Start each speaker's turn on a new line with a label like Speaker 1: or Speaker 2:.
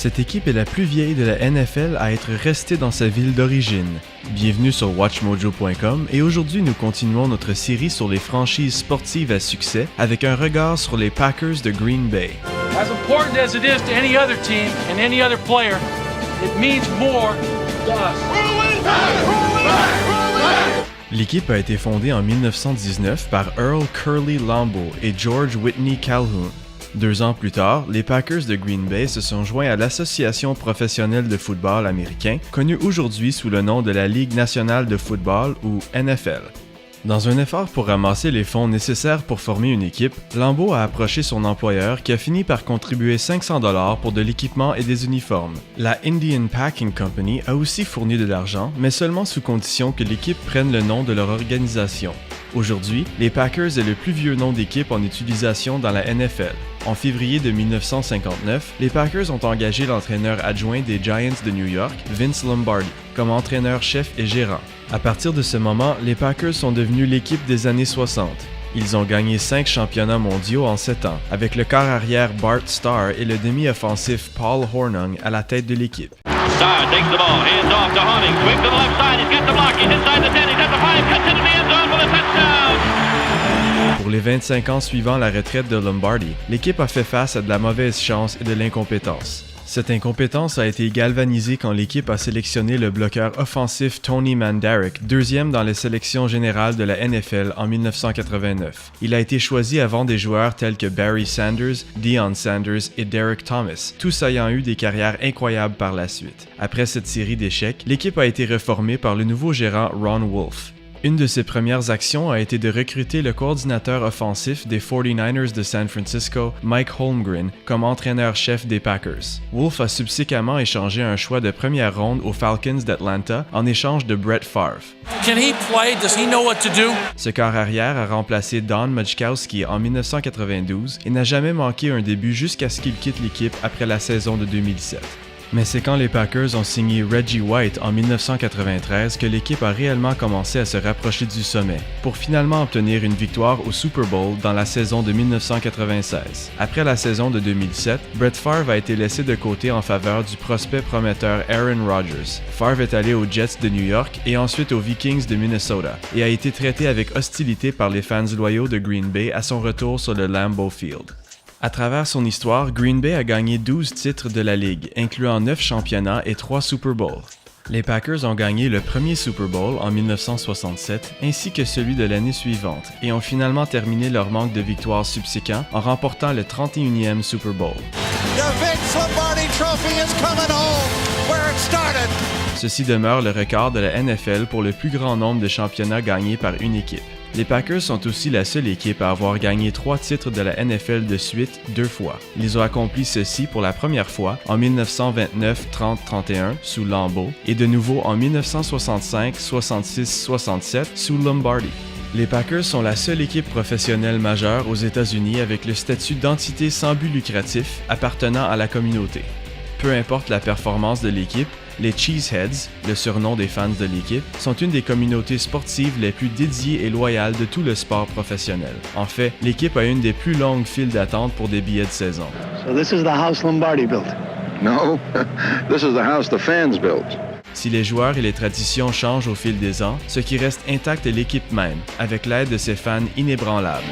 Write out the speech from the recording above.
Speaker 1: Cette équipe est la plus vieille de la NFL à être restée dans sa ville d'origine. Bienvenue sur WatchMojo.com et aujourd'hui nous continuons notre série sur les franchises sportives à succès avec un regard sur les Packers de Green Bay.
Speaker 2: As important as it is to any other team and any other player, it means more to us.
Speaker 1: L'équipe a été fondée en 1919 par Earl Curly Lambeau et George Whitney Calhoun. 2 ans plus tard, les Packers de Green Bay se sont joints à l'Association professionnelle de football américain, connue aujourd'hui sous le nom de la Ligue nationale de football ou NFL. Dans un effort pour ramasser les fonds nécessaires pour former une équipe, Lambeau a approché son employeur qui a fini par contribuer $500 pour de l'équipement et des uniformes. La Indian Packing Company a aussi fourni de l'argent, mais seulement sous condition que l'équipe prenne le nom de leur organisation. Aujourd'hui, les Packers est le plus vieux nom d'équipe en utilisation dans la NFL. En février de 1959, les Packers ont engagé l'entraîneur adjoint des Giants de New York, Vince Lombardi, comme entraîneur-chef et gérant. À partir de ce moment, les Packers sont devenus l'équipe des années 60. Ils ont gagné 5 championnats mondiaux en 7 ans, avec le quart arrière Bart Starr et le demi-offensif Paul Hornung à la tête de l'équipe.
Speaker 3: Starr takes the ball, hands off to Hornung, swings to the left side, he's got the block, he's inside the 10, he's at the 5, cuts into the end zone for the touchdown!
Speaker 1: Pour les 25 ans suivant la retraite de Lombardi, l'équipe a fait face à de la mauvaise chance et de l'incompétence. Cette incompétence a été galvanisée quand l'équipe a sélectionné le bloqueur offensif Tony Mandarich, 2e dans les sélections générales de la NFL en 1989. Il a été choisi avant des joueurs tels que Barry Sanders, Deion Sanders et Derek Thomas, tous ayant eu des carrières incroyables par la suite. Après cette série d'échecs, l'équipe a été reformée par le nouveau gérant Ron Wolf. Une de ses premières actions a été de recruter le coordinateur offensif des 49ers de San Francisco, Mike Holmgren, comme entraîneur-chef des Packers. Wolf a subséquemment échangé un choix de première ronde aux Falcons d'Atlanta en échange de Brett Favre.
Speaker 2: Can he play? Does he know what to do?
Speaker 1: Ce quart arrière a remplacé Don Majkowski en 1992 et n'a jamais manqué un début jusqu'à ce qu'il quitte l'équipe après la saison de 2007. Mais c'est quand les Packers ont signé Reggie White en 1993 que l'équipe a réellement commencé à se rapprocher du sommet, pour finalement obtenir une victoire au Super Bowl dans la saison de 1996. Après la saison de 2007, Brett Favre a été laissé de côté en faveur du prospect prometteur Aaron Rodgers. Favre est allé aux Jets de New York et ensuite aux Vikings de Minnesota, et a été traité avec hostilité par les fans loyaux de Green Bay à son retour sur le Lambeau Field. À travers son histoire, Green Bay a gagné 12 titres de la Ligue, incluant 9 championnats et 3 Super Bowls. Les Packers ont gagné le premier Super Bowl en 1967 ainsi que celui de l'année suivante et ont finalement terminé leur manque de victoires subséquent en remportant le 31e Super Bowl. Ceci demeure le record de la NFL pour le plus grand nombre de championnats gagnés par une équipe. Les Packers sont aussi la seule équipe à avoir gagné 3 titres de la NFL de suite 2 fois. Ils ont accompli ceci pour la première fois en 1929-30-31 sous Lambeau et de nouveau en 1965-66-67 sous Lombardi. Les Packers sont la seule équipe professionnelle majeure aux États-Unis avec le statut d'entité sans but lucratif appartenant à la communauté. Peu importe la performance de l'équipe, les Cheeseheads, le surnom des fans de l'équipe, sont une des communautés sportives les plus dédiées et loyales de tout le sport professionnel. En fait, l'équipe a une des plus longues files d'attente pour des billets de saison.
Speaker 4: So this is the house Lombardi built?
Speaker 5: No, this is the house the fans built.
Speaker 1: Si les joueurs et les traditions changent au fil des ans, ce qui reste intact est l'équipe même, avec l'aide de ses fans inébranlables.